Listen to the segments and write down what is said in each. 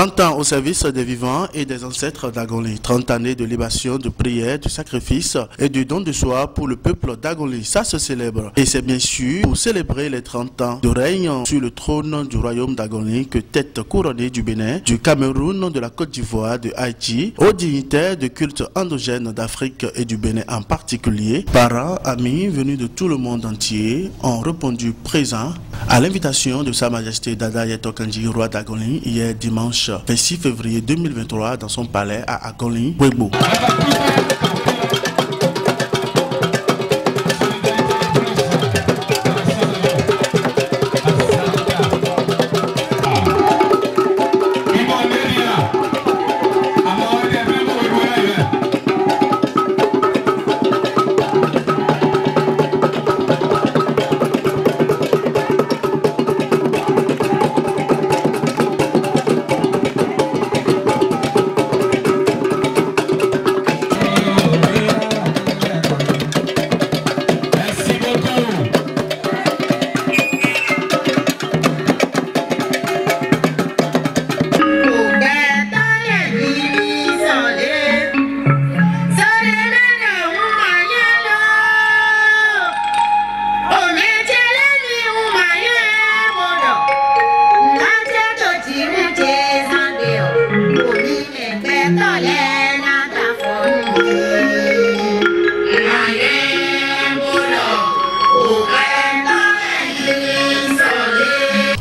30 ans au service des vivants et des ancêtres d'Agongli. 30 années de libation, de prière, de sacrifice et de don de soi pour le peuple d'Agongli. Ça se célèbre. Et c'est bien sûr pour célébrer les 30 ans de règne sur le trône du royaume d'Agongli que tête couronnée du Bénin, du Cameroun, de la Côte d'Ivoire, de Haïti, aux dignitaires de cultes endogènes d'Afrique et du Bénin en particulier, parents, amis venus de tout le monde entier ont répondu présents à l'invitation de Sa Majesté Dada Yeto Kandji, roi d'Agongli, hier dimanche 26 février 2023 dans son palais à Agongli, Webo.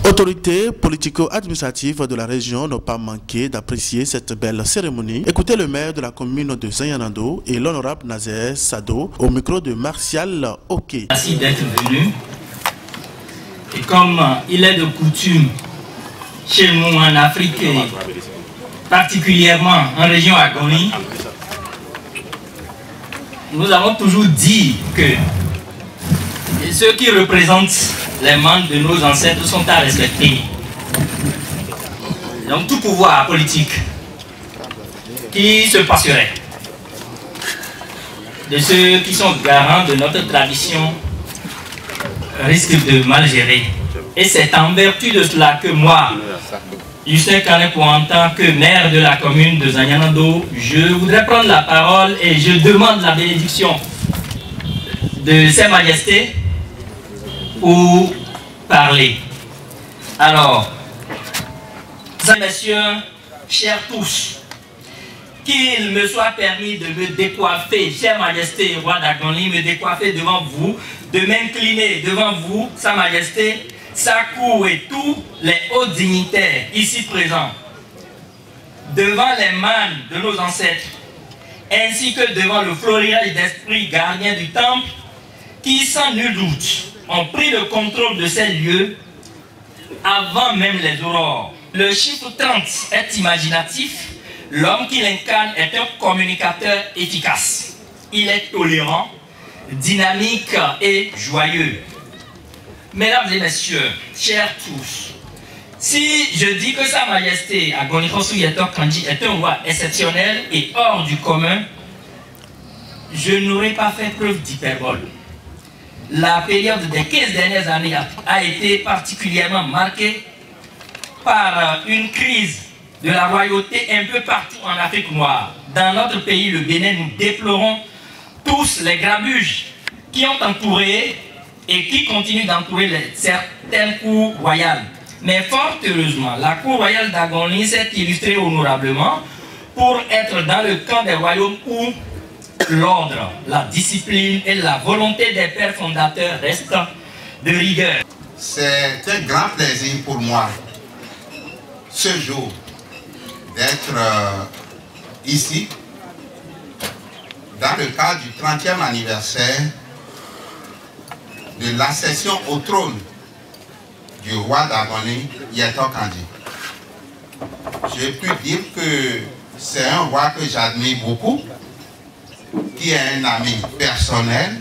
Autorités politico-administratives de la région n'ont pas manqué d'apprécier cette belle cérémonie. Écoutez le maire de la commune de Zanyanando et l'honorable Nazaire Sado au micro de Martial Oké. Merci d'être venu. Et comme il est de coutume chez nous en Afrique, et particulièrement en région Agongli, nous avons toujours dit que ceux qui représentent les membres de nos ancêtres sont à respecter. Donc tout pouvoir politique qui se passerait de ceux qui sont garants de notre tradition risque de mal gérer. Et c'est en vertu de cela que moi, Justin Kané, en tant que maire de la commune de Zanyanando, je voudrais prendre la parole et je demande la bénédiction de Sa Majesté pour parler. Alors, messieurs, chers tous, qu'il me soit permis de me décoiffer, chère Majesté, roi d'Agongli, me décoiffer devant vous, de m'incliner devant vous, Sa Majesté, sa cour et tous les hauts dignitaires ici présents, devant les mânes de nos ancêtres, ainsi que devant le florilège d'esprit gardien du temple, qui sans nul doute ont pris le contrôle de ces lieux avant même les aurores. Le chiffre 30 est imaginatif. L'homme qui l'incarne est un communicateur efficace. Il est tolérant, dynamique et joyeux. Mesdames et messieurs, chers tous, si je dis que Sa Majesté Agongli Yeto Kandji est un roi exceptionnel et hors du commun, je n'aurais pas fait preuve d'hyperbole. La période des 15 dernières années a été particulièrement marquée par une crise de la royauté un peu partout en Afrique noire. Dans notre pays, le Bénin, nous déplorons tous les grabuges qui ont entouré et qui continuent d'entourer certaines cours royales. Mais fort heureusement, la cour royale d'Agongli s'est illustrée honorablement pour être dans le camp des royaumes où l'ordre, la discipline et la volonté des pères fondateurs restent de rigueur. C'est un grand plaisir pour moi, ce jour, d'être ici, dans le cadre du 30e anniversaire de l'accession au trône du roi d'Agongli, Yeto Kandji. Je puis dire que c'est un roi que j'admire beaucoup, qui est un ami personnel,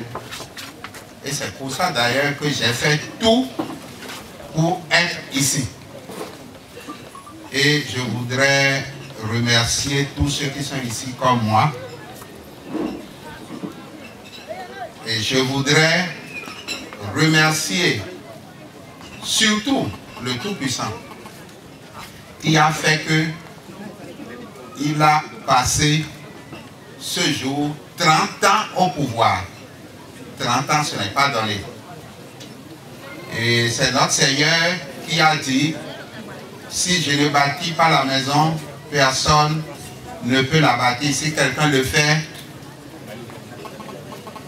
et c'est pour ça d'ailleurs que j'ai fait tout pour être ici. Et je voudrais remercier tous ceux qui sont ici comme moi. Et je voudrais remercier surtout le Tout-Puissant qui a fait que il a passé ce jour 30 ans au pouvoir. 30 ans, ce n'est pas donné. Et c'est notre Seigneur qui a dit, si je ne bâtis pas la maison, personne ne peut la bâtir. Si quelqu'un le fait,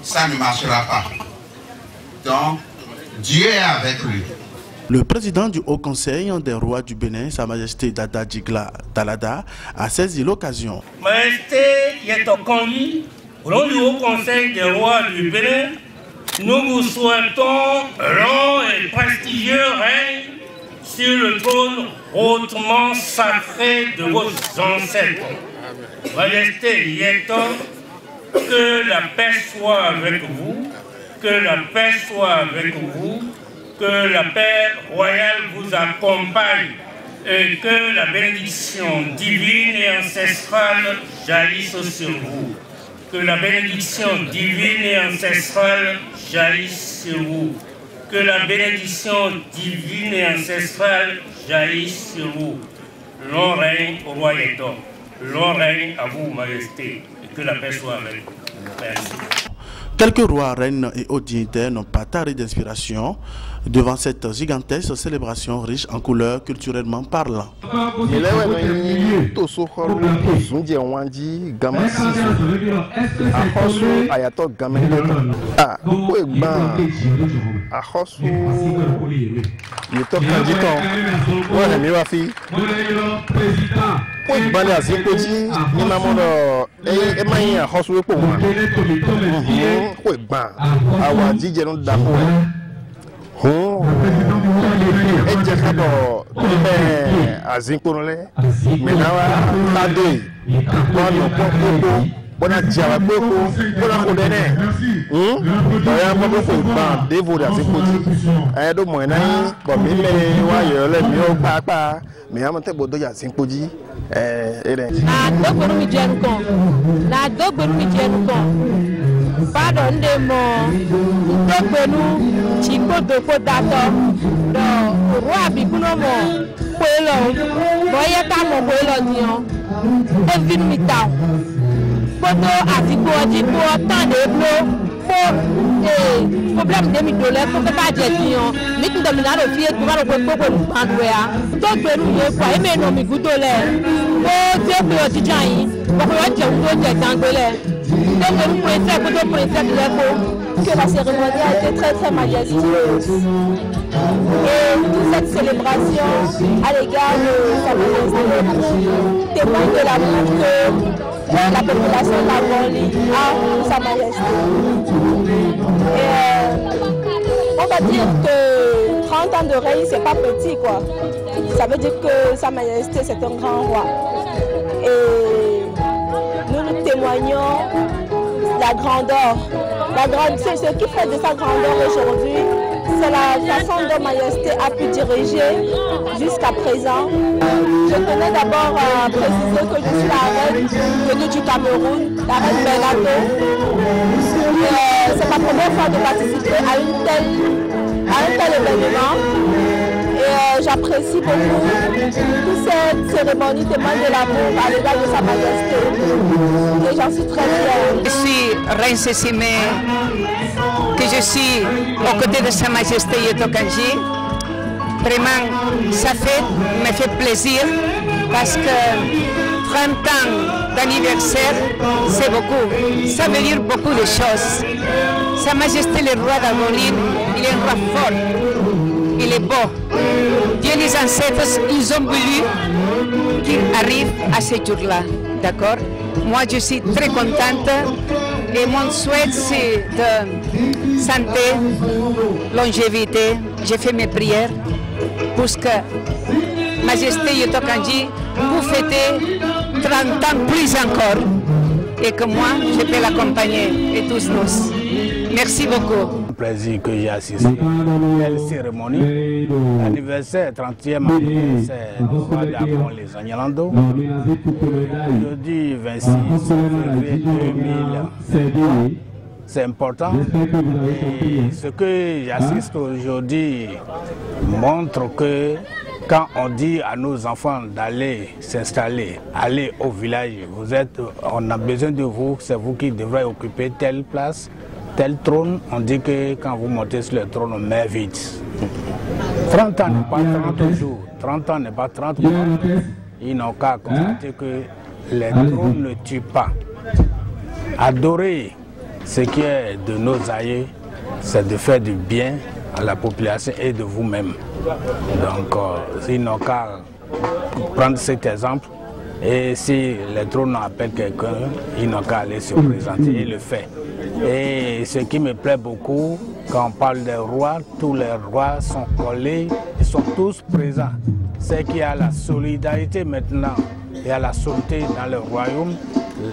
ça ne marchera pas. Donc, Dieu est avec lui. Le président du Haut Conseil des rois du Bénin, Sa Majesté Dada Djigla Dalada, a saisi l'occasion. Majesté Yetokanji, au nom du Haut Conseil des rois du Bénin, nous vous souhaitons long et prestigieux règne sur le trône hautement sacré de vos ancêtres. Majesté Yeto, que la paix soit avec vous, que la paix soit avec vous, que la paix royale vous accompagne et que la bénédiction divine et ancestrale jaillisse sur vous. Que la bénédiction divine et ancestrale jaillisse sur vous. Que la bénédiction divine et ancestrale jaillisse sur vous. Long règne au roi Yeto. Long règne à vous, Majesté. Et que la paix soit avec vous. Merci. Quelques rois, reines et hauts dignitaires n'ont pas tardé d'inspiration devant cette gigantesque célébration riche en couleurs culturellement parlant. Pardon de mon Tokbenu, Chico de Potato, le roi Bikunomo, Puelo, Boyaka Mobuelo Dion, Evin Mitao, Poto Atiko, Adipo, tant de blocs, pour problème de $1000 pour que pas de Dion, mais tout dominant au pied pour le Popo Andrea, Tokbenu, et mais non, mi goutolé, oh, Dieu, pour le Tijani, pour le Dieu, d'Angolais. Que la cérémonie a été très très majestueuse et toute cette célébration à l'égard de Sa Majesté témoigne de l'amour que la population de la Gambie a pour Sa Majesté. Et on va dire que 30 ans de règne c'est pas petit quoi. Ça veut dire que Sa Majesté c'est un grand roi. Et nous témoignons la grandeur. Ce qui fait de sa grandeur aujourd'hui, c'est la façon dont Majesté a pu diriger jusqu'à présent. Je tenais d'abord à préciser que je suis la reine venue du Cameroun, la reine Benato. C'est ma première fois de participer à un tel événement. Et j'apprécie beaucoup toute cette cérémonie témoigne de l'amour à l'égard de Sa Majesté. Et j'en suis très fière. Je suis Reine Sessimé, que je suis aux côtés de Sa Majesté Yetokanji. Vraiment, ça me fait plaisir parce que 30 ans d'anniversaire, c'est beaucoup. Ça veut dire beaucoup de choses. Sa Majesté le roi d'Angoline, il est un roi fort. Il est beau. Dieu, les ancêtres, ils ont voulu qu'il arrive à ce jour-là. D'accord? Moi, je suis très contente et mon souhait, c'est de santé, longévité. J'ai fait mes prières pour que Majesté Yetokanji vous fêter 30 ans plus encore et que moi, je peux l'accompagner et tous nous. Merci beaucoup. Plaisir que j'ai assisté à la cérémonie, l'anniversaire 30e anniversaire du roi d'Agong les Agnalando, jeudi 26 février 2000. C'est important et ce que j'assiste aujourd'hui montre que Quand on dit à nos enfants d'aller s'installer, aller au village, on a besoin de vous, c'est vous qui devrez occuper telle place, tel trône. On dit que quand vous montez sur le trône, on met vite. 30 ans n'est pas 30 jours, 30 ans n'est pas 30 mois. Ils n'ont qu'à constater que les trônes ne tuent pas. Adorer ce qui est de nos aïeux, c'est de faire du bien à la population et de vous-même. Donc, ils n'ont qu'à prendre cet exemple. Et si les trônes appellent quelqu'un, ils n'ont qu'à aller se présenter et le faire. Et ce qui me plaît beaucoup, quand on parle des rois, tous les rois sont collés, ils sont tous présents. C'est qu'il y a la solidarité maintenant, il y a la solidarité dans le royaume.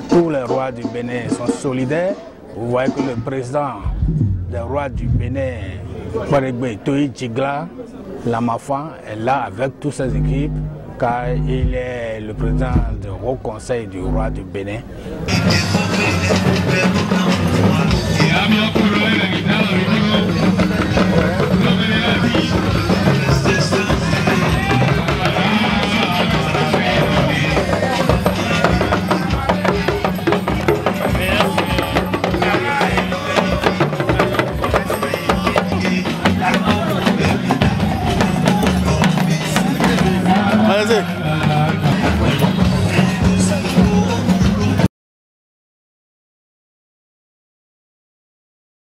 Tous les rois du Bénin sont solidaires. Vous voyez que le président des rois du Bénin, Paregbe Toyi Tchigla, Lamafan, est là avec toutes ses équipes, car il est le président du Haut Conseil du roi du Bénin.